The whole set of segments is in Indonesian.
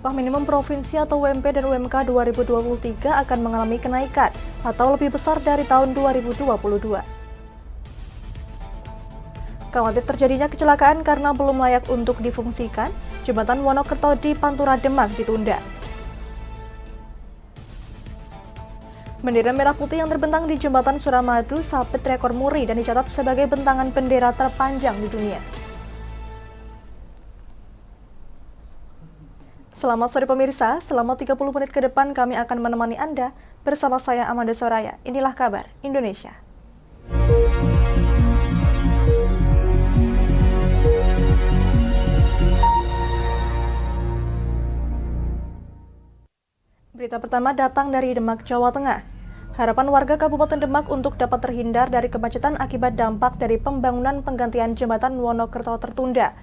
upah minimum provinsi atau UMP dan UMK 2023 akan mengalami kenaikan atau lebih besar dari tahun 2022. Khawatir terjadinya kecelakaan karena belum layak untuk difungsikan, jembatan Wonokerto di Pantura Demak ditunda. Bendera merah putih yang terbentang di jembatan Suramadu sabit rekor muri dan dicatat sebagai bentangan bendera terpanjang di dunia. Selamat sore pemirsa, selama 30 menit ke depan kami akan menemani Anda bersama saya Amanda Soraya. Inilah kabar Indonesia. Berita pertama datang dari Demak, Jawa Tengah. Harapan warga Kabupaten Demak untuk dapat terhindar dari kemacetan akibat dampak dari pembangunan penggantian jembatan Wonokerto tertunda.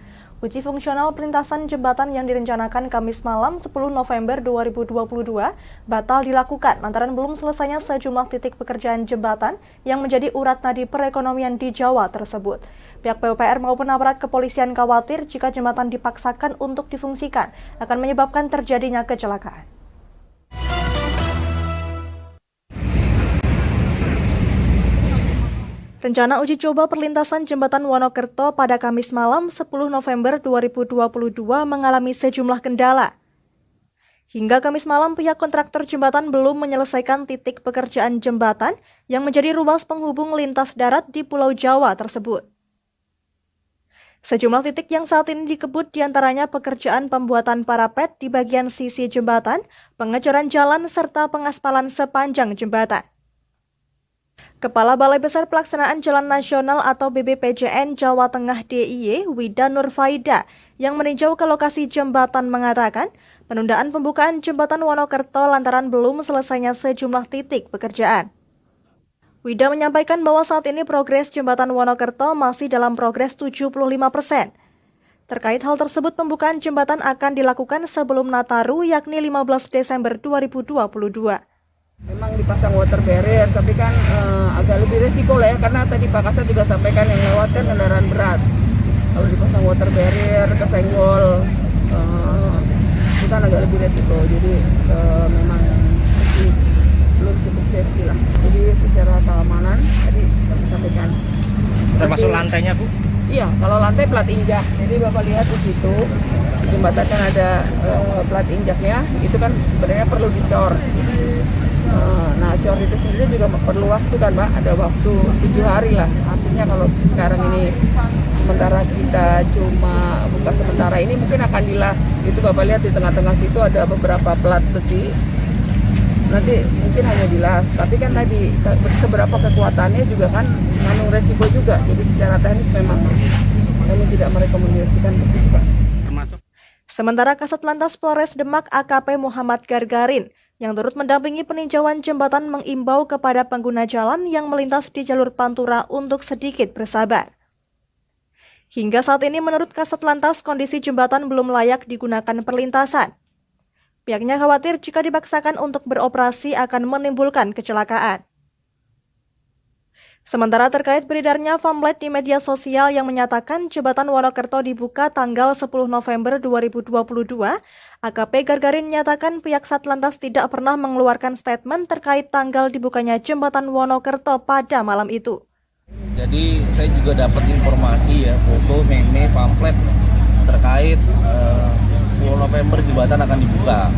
Uji fungsional perlintasan jembatan yang direncanakan Kamis malam 10 November 2022 batal dilakukan lantaran belum selesainya sejumlah titik pekerjaan jembatan yang menjadi urat nadi perekonomian di Jawa tersebut. Pihak PUPR maupun aparat kepolisian khawatir jika jembatan dipaksakan untuk difungsikan akan menyebabkan terjadinya kecelakaan. Rencana uji coba perlintasan jembatan Wonokerto pada Kamis malam 10 November 2022 mengalami sejumlah kendala. Hingga Kamis malam pihak kontraktor jembatan belum menyelesaikan titik pekerjaan jembatan yang menjadi ruas penghubung lintas darat di Pulau Jawa tersebut. Sejumlah titik yang saat ini dikebut diantaranya pekerjaan pembuatan parapet di bagian sisi jembatan, pengecoran jalan, serta pengaspalan sepanjang jembatan. Kepala Balai Besar Pelaksanaan Jalan Nasional atau BBPJN Jawa Tengah DIY, Wida Nurfaida, yang meninjau ke lokasi jembatan mengatakan, penundaan pembukaan jembatan Wonokerto lantaran belum selesainya sejumlah titik pekerjaan. Wida menyampaikan bahwa saat ini progres jembatan Wonokerto masih dalam progres 75%. Terkait hal tersebut, pembukaan jembatan akan dilakukan sebelum Nataru, yakni 15 Desember 2022. Memang dipasang water barrier, tapi kan agak lebih resiko lah ya, karena tadi Pak Kasat juga sampaikan yang lewat kan kendaraan berat. Kalau dipasang water barrier, kesenggol, itu kan agak lebih resiko. Jadi memang masih belum cukup safety lah. Jadi secara keamanan tadi kami sampaikan. Termasuk lantainya, Bu? Iya, kalau lantai plat injak. Jadi Bapak lihat di situ, jembatan kan ada plat injaknya, itu kan sebenarnya perlu dicor. Nah, cor itu sendiri juga perlu waktu kan, Pak. Ada waktu 7 hari lah. Artinya kalau sekarang ini sementara kita cuma buka sementara ini, mungkin akan dilas. Itu Bapak lihat di tengah-tengah situ ada beberapa plat besi. Nanti mungkin hanya dilas. Tapi kan tadi seberapa kekuatannya juga kan mengandung resiko juga. Jadi secara teknis memang kami tidak merekomendasikan begitu, Pak. Sementara Kasat Lantas Polres Demak AKP Muhammad Gargarin yang turut mendampingi peninjauan jembatan mengimbau kepada pengguna jalan yang melintas di jalur Pantura untuk sedikit bersabar. Hingga saat ini menurut Kasat Lantas kondisi jembatan belum layak digunakan perlintasan. Pihaknya khawatir jika dipaksakan untuk beroperasi akan menimbulkan kecelakaan. Sementara terkait beredarnya pamflet di media sosial yang menyatakan jembatan Wonokerto dibuka tanggal 10 November 2022, AKP Gargarin menyatakan pihak Satlantas tidak pernah mengeluarkan statement terkait tanggal dibukanya jembatan Wonokerto pada malam itu. Jadi saya juga dapat informasi ya, foto, meme, pamflet terkait 10 November jembatan akan dibuka,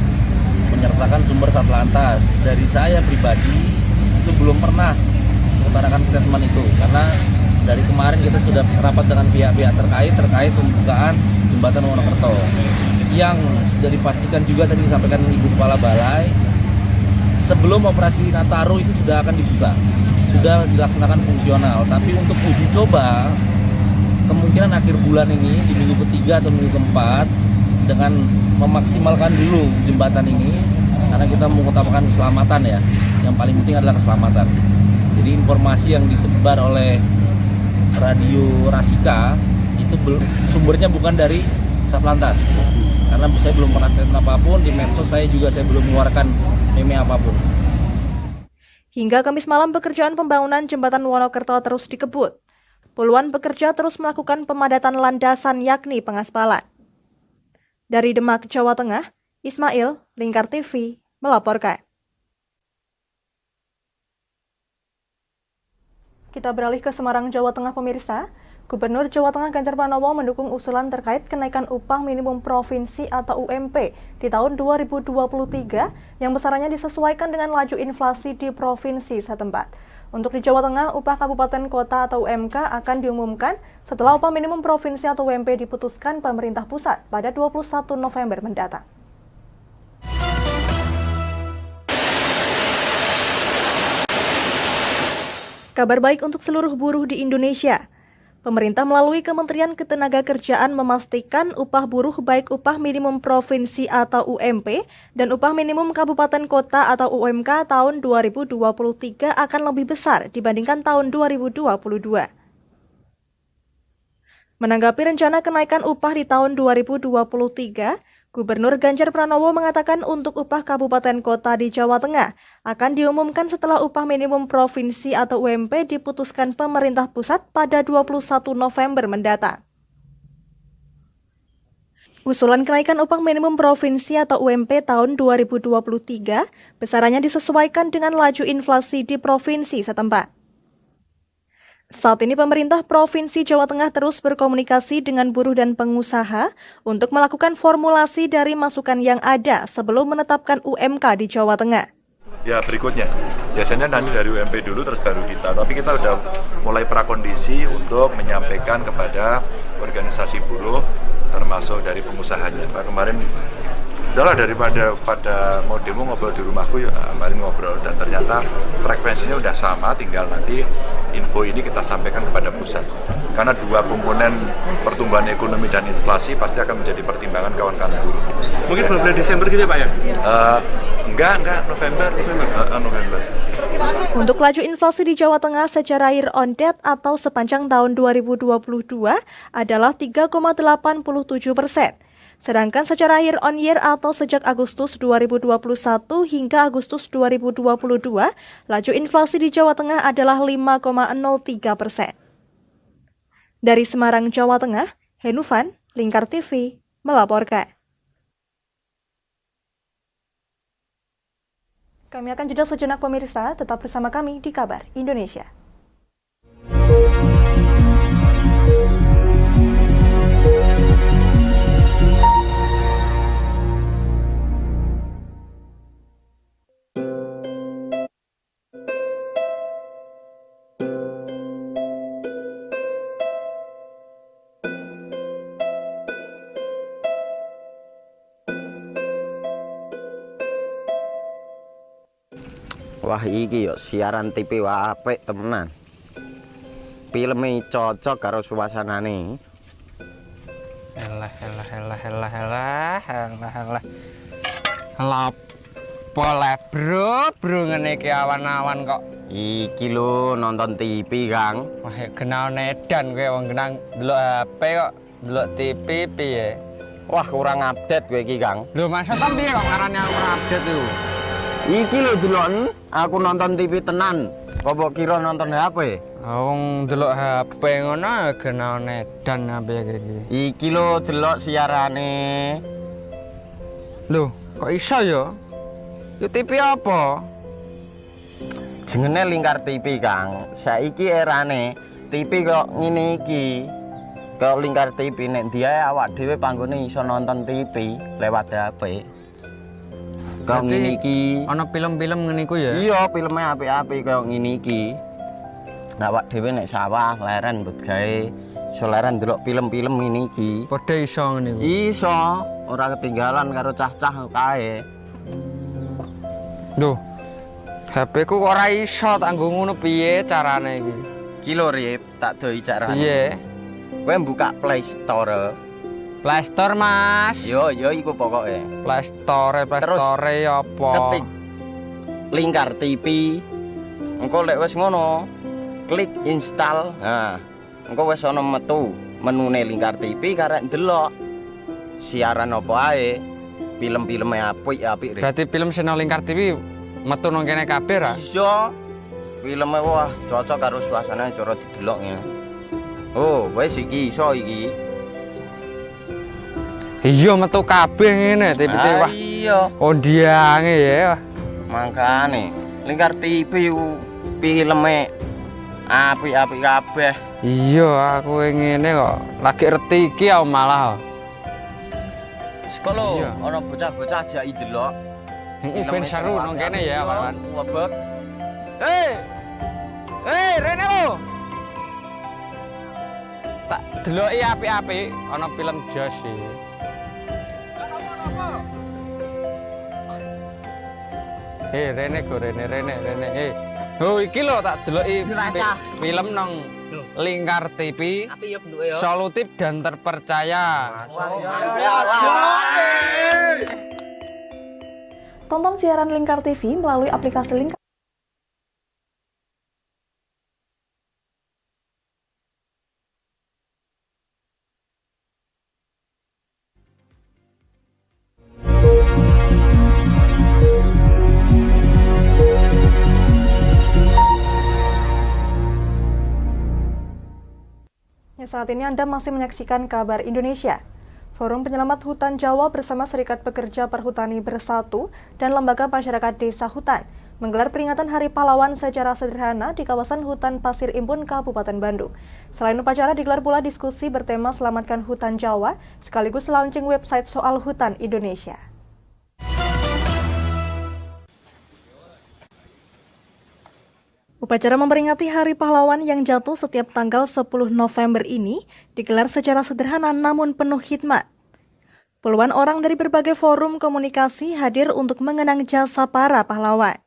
menyertakan sumber Satlantas. Dari saya pribadi itu belum pernah mengutarakan statement itu, karena dari kemarin kita sudah rapat dengan pihak-pihak terkait pembukaan jembatan Wonokerto yang sudah dipastikan juga tadi disampaikan Ibu Kepala Balai sebelum operasi Nataru itu sudah akan dibuka, sudah dilaksanakan fungsional. Tapi untuk uji coba kemungkinan akhir bulan ini di minggu ketiga atau minggu keempat dengan memaksimalkan dulu jembatan ini, karena kita mengutamakan keselamatan ya, yang paling penting adalah keselamatan. Jadi informasi yang disebar oleh Radio Rasika itu sumbernya bukan dari Satlantas, karena saya belum pernah statement apapun di medsos, saya belum mengeluarkan meme apapun. Hingga Kamis malam pekerjaan pembangunan jembatan Wonokerto terus dikebut. Puluhan pekerja terus melakukan pemadatan landasan yakni pengaspalan. Dari Demak, Jawa Tengah, Ismail, Lingkar TV, melaporkan. Kita beralih ke Semarang, Jawa Tengah, pemirsa. Gubernur Jawa Tengah Ganjar Pranowo mendukung usulan terkait kenaikan upah minimum provinsi atau UMP di tahun 2023 yang besarannya disesuaikan dengan laju inflasi di provinsi setempat. Untuk di Jawa Tengah, upah kabupaten kota atau UMK akan diumumkan setelah upah minimum provinsi atau UMP diputuskan pemerintah pusat pada 21 November mendatang. Kabar baik untuk seluruh buruh di Indonesia. Pemerintah melalui Kementerian Ketenagakerjaan memastikan upah buruh baik upah minimum provinsi atau UMP dan upah minimum kabupaten kota atau UMK tahun 2023 akan lebih besar dibandingkan tahun 2022. Menanggapi rencana kenaikan upah di tahun 2023, Gubernur Ganjar Pranowo mengatakan untuk upah kabupaten kota di Jawa Tengah akan diumumkan setelah upah minimum provinsi atau UMP diputuskan pemerintah pusat pada 21 November mendatang. Usulan kenaikan upah minimum provinsi atau UMP tahun 2023 besarannya disesuaikan dengan laju inflasi di provinsi setempat. Saat ini pemerintah Provinsi Jawa Tengah terus berkomunikasi dengan buruh dan pengusaha untuk melakukan formulasi dari masukan yang ada sebelum menetapkan UMK di Jawa Tengah. Ya berikutnya, biasanya nanti dari UMP dulu terus baru kita, tapi kita sudah mulai prakondisi untuk menyampaikan kepada organisasi buruh termasuk dari pengusahanya. Pak kemarin udahlah daripada mau demo ngobrol di rumahku ya kemarin ngobrol dan ternyata frekuensinya udah sama, tinggal nanti info ini kita sampaikan kepada pusat karena dua komponen pertumbuhan ekonomi dan inflasi pasti akan menjadi pertimbangan kawan-kawan buruh. Mungkin bulan Desember gitu ya Pak ya? Enggak November. Untuk laju inflasi di Jawa Tengah secara year on date atau sepanjang tahun 2022 adalah 3,87%. Sedangkan secara year on year atau sejak Agustus 2021 hingga Agustus 2022, laju inflasi di Jawa Tengah adalah 5,03%. Dari Semarang, Jawa Tengah, Henufan, Lingkar TV, melaporkan. Kami akan jeda sejenak pemirsa, tetap bersama kami di Kabar Indonesia. Wah iki yo siaran TV wah apik temenan. Filme cocok karo suasanane. Elah. Lah bro ngene iki awan-awan kok. Iki lho nonton TV, Kang. Wah kenal nedan kowe wong genang delok HP kok delok TV piye? Wah kurang update kowe iki, Kang. Lho maksudnya piye kok ngarane aku update tuh? Iki lho deloken aku nonton TV tenan. Kok mbok kira nonton HP? Wong delok HP ngono kenal nedan apa iki. Iki lho delok siarane. Lho, kok iso ya? Yo TV apa? Jenenge Lingkar TV, Kang. Saiki erane TV kok ngene iki. Kok Lingkar TV nek diae awak dhewe panggone iso nonton TV lewat HP. Kok ngene iki. Ana film-film ngene iku ya? Iya, filme apik-apik kaya ngene iki. Awak dhewe nek sawah leren mbut gawe iso leren ndelok film-film ngene iki. Padha iso ngene iku. Iso, ora ketinggalan karo cah-cah kae. Duh. HP ku kok ora iso tak nggo ngono piye carane iki? Iki lho Rip, tak doi carane. Piye? Kowe buka Play Store. Play Store, Mas. Yo iku pokoke. Play Store apa? Ketik Lingkar TV. Engko lek wis ngono, klik install. Nah, engko wis ana metu menune Lingkar TV karek ndelok siaran apa ae. Film-filme apik-apik. Berarti film channel Lingkar TV metu nang kene kabeh ra? Iya. Filme wah cocok karo suasana cara didelok ngene. Oh, wis iki iso iki. Iya metu kabeh ngene TV wah. Iya Iya. Kondiange ya. Mangkane Lingkar TV filme apik-apik kabeh. Iya, aku ngene kok. Lagi retiki aku malah. Sekolah Iya. ana bocah-bocah ajak ndelok. Heeh, ben seru nang kene ya, kawan. Wabek. Rene lo. Tak deloki apik-apik ana film Josh iki. Rene go Rene. Oh iki lho tak deloki film nang Lingkar TV. Solutif dan terpercaya. Tonton siaran Lingkar TV melalui aplikasi Lingkar. Saat ini Anda masih menyaksikan Kabar Indonesia. Forum Penyelamat Hutan Jawa bersama Serikat Pekerja Perhutani Bersatu dan Lembaga Masyarakat Desa Hutan menggelar peringatan Hari Pahlawan secara sederhana di kawasan hutan Pasir Impun, Kabupaten Bandung. Selain upacara, digelar pula diskusi bertema Selamatkan Hutan Jawa, sekaligus launching website soal hutan Indonesia. Upacara memperingati Hari Pahlawan yang jatuh setiap tanggal 10 November ini digelar secara sederhana namun penuh hikmat. Puluhan orang dari berbagai forum komunikasi hadir untuk mengenang jasa para pahlawan.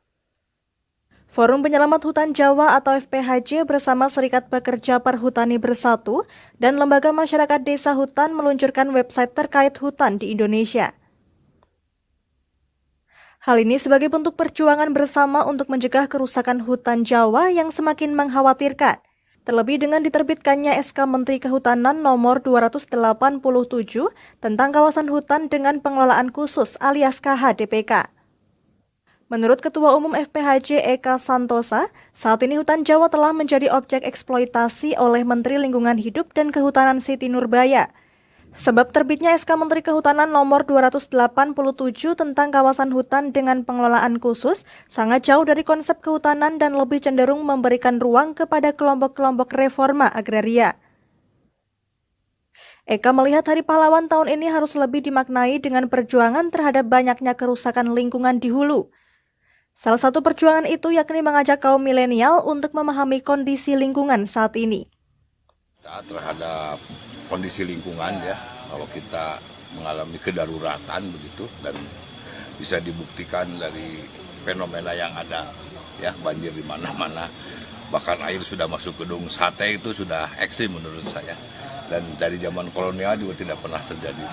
Forum Penyelamat Hutan Jawa atau FPHJ bersama Serikat Pekerja Perhutani Bersatu dan Lembaga Masyarakat Desa Hutan meluncurkan website terkait hutan di Indonesia. Hal ini sebagai bentuk perjuangan bersama untuk mencegah kerusakan hutan Jawa yang semakin mengkhawatirkan. Terlebih dengan diterbitkannya SK Menteri Kehutanan nomor 287 tentang kawasan hutan dengan pengelolaan khusus alias KHDPK. Menurut Ketua Umum FPHJ Eka Santosa, saat ini hutan Jawa telah menjadi objek eksploitasi oleh Menteri Lingkungan Hidup dan Kehutanan Siti Nurbaya. Sebab terbitnya SK Menteri Kehutanan nomor 287 tentang kawasan hutan dengan pengelolaan khusus sangat jauh dari konsep kehutanan dan lebih cenderung memberikan ruang kepada kelompok-kelompok reforma agraria. Eka melihat Hari Pahlawan tahun ini harus lebih dimaknai dengan perjuangan terhadap banyaknya kerusakan lingkungan di hulu. Salah satu perjuangan itu yakni mengajak kaum milenial untuk memahami kondisi lingkungan saat ini. Terhadap kondisi lingkungan ya, kalau kita mengalami kedaruratan begitu dan bisa dibuktikan dari fenomena yang ada ya, banjir di mana-mana, bahkan air sudah masuk gedung sate itu sudah ekstrim menurut saya, dan dari zaman kolonial juga tidak pernah terjadi.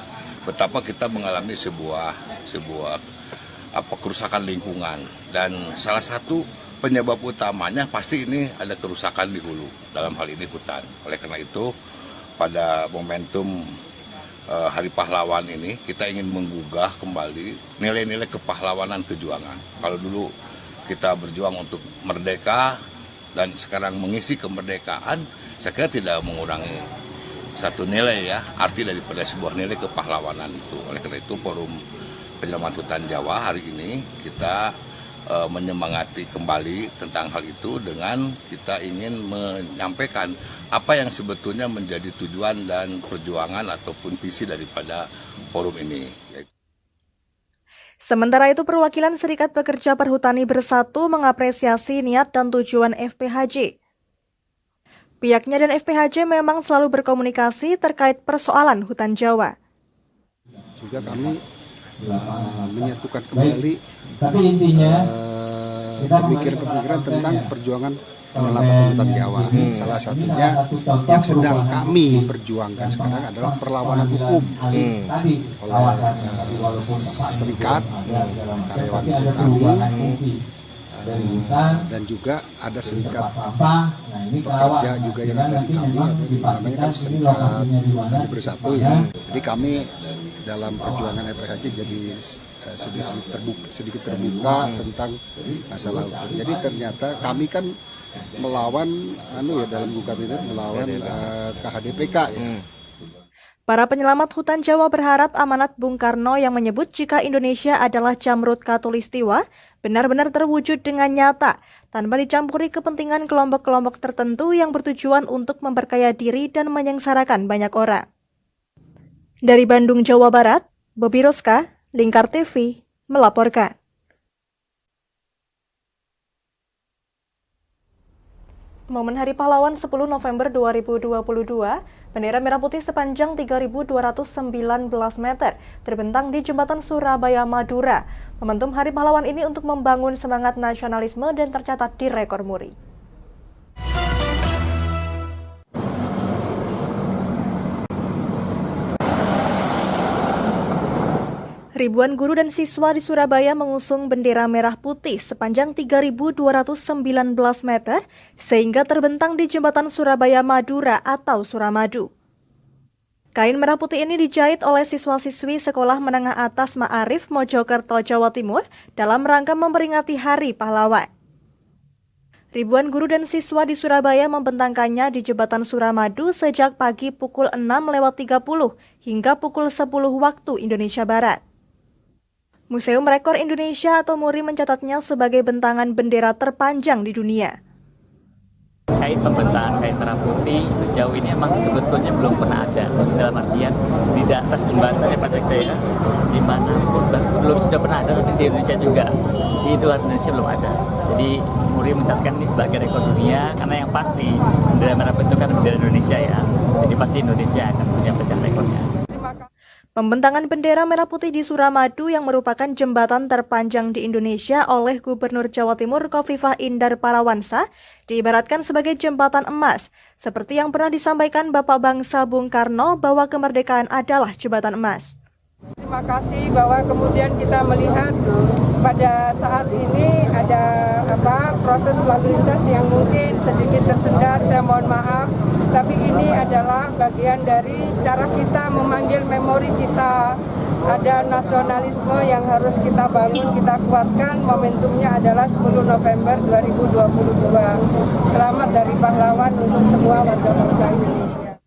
Betapa kita mengalami sebuah kerusakan lingkungan, dan salah satu penyebab utamanya pasti ini ada kerusakan di hulu, dalam hal ini hutan. Oleh karena itu pada momentum Hari Pahlawan ini kita ingin menggugah kembali nilai-nilai kepahlawanan perjuangan. Kalau dulu kita berjuang untuk merdeka dan sekarang mengisi kemerdekaan, saya kira tidak mengurangi satu nilai ya, arti daripada sebuah nilai kepahlawanan itu. Oleh karena itu Forum Penyelamat Hutan Jawa hari ini kita menyemangati kembali tentang hal itu dengan kita ingin menyampaikan apa yang sebetulnya menjadi tujuan dan perjuangan ataupun visi daripada forum ini. Sementara itu, perwakilan Serikat Pekerja Perhutani Bersatu mengapresiasi niat dan tujuan FPHJ. Pihaknya dan FPHJ memang selalu berkomunikasi terkait persoalan hutan Jawa. Juga kami menyatukan kembali pemikiran tentang perjuangan penyelamatan hutan Jawa. Salah satunya yang sedang kami perjuangkan sekarang adalah perlawanan hukum oleh serikat karyawan petani dan juga ada serikat pekerja juga yang ada di kami, namanya kan Serikat Petani Bersatu ya. Jadi kami dalam perjuangan FPHJ jadi sedikit terbuka tentang masalah hukum. Jadi ternyata kami kan melawan dalam gugatan itu melawan KHDPK ya. Para penyelamat hutan Jawa berharap amanat Bung Karno yang menyebut jika Indonesia adalah Jamrut Khatulistiwa benar-benar terwujud dengan nyata, tanpa dicampuri kepentingan kelompok-kelompok tertentu yang bertujuan untuk memperkaya diri dan menyengsarakan banyak orang. Dari Bandung, Jawa Barat, Bobi Roska, Lingkar TV, melaporkan. Momen Hari Pahlawan 10 November 2022, bendera merah putih sepanjang 3.219 meter terbentang di Jembatan Surabaya, Madura. Momentum Hari Pahlawan ini untuk membangun semangat nasionalisme dan tercatat di rekor muri. Ribuan guru dan siswa di Surabaya mengusung bendera merah putih sepanjang 3.219 meter sehingga terbentang di Jembatan Surabaya Madura atau Suramadu. Kain merah putih ini dijahit oleh siswa-siswi Sekolah Menengah Atas Ma'arif Mojokerto, Jawa Timur dalam rangka memperingati Hari Pahlawan. Ribuan guru dan siswa di Surabaya membentangkannya di Jembatan Suramadu sejak pagi pukul 6.30 hingga pukul 10 waktu Indonesia Barat. Museum Rekor Indonesia atau MURI mencatatnya sebagai bentangan bendera terpanjang di dunia. Kait pembentangan kain merah putih sejauh ini emang sebetulnya belum pernah ada. Dalam artian di atas jembatan ya Pak Sekda ya, di mana sebelum sudah pernah ada, tapi di Indonesia juga, di luar Indonesia belum ada. Jadi MURI mencatatkan ini sebagai rekor dunia karena yang pasti bendera merah putih itu kan bendera Indonesia ya. Jadi pasti Indonesia akan punya pecah rekornya. Pembentangan bendera merah putih di Suramadu yang merupakan jembatan terpanjang di Indonesia oleh Gubernur Jawa Timur Khofifah Indar Parawansa diibaratkan sebagai jembatan emas, seperti yang pernah disampaikan Bapak Bangsa Bung Karno bahwa kemerdekaan adalah jembatan emas. Terima kasih bahwa kemudian kita melihat pada saat ini ada proses lalu lintas yang mungkin sedikit tersendat, saya mohon maaf, tapi ini adalah bagian dari cara kita memanggil memori kita. Ada nasionalisme yang harus kita bangun, kita kuatkan. Momentumnya adalah 10 November 2022. Selamat dari pahlawan untuk semua warga bangsa Indonesia.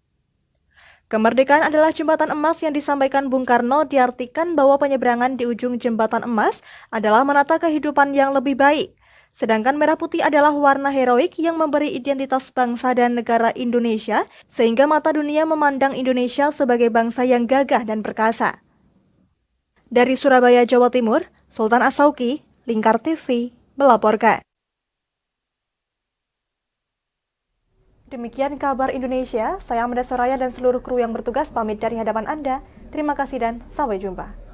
Kemerdekaan adalah jembatan emas yang disampaikan Bung Karno diartikan bahwa penyeberangan di ujung jembatan emas adalah menata kehidupan yang lebih baik. Sedangkan merah putih adalah warna heroik yang memberi identitas bangsa dan negara Indonesia sehingga mata dunia memandang Indonesia sebagai bangsa yang gagah dan perkasa. Dari Surabaya, Jawa Timur, Sultan Asauki, Lingkar TV, melaporkan. Demikian kabar Indonesia, saya Amanda Soraya dan seluruh kru yang bertugas pamit dari hadapan Anda. Terima kasih dan sampai jumpa.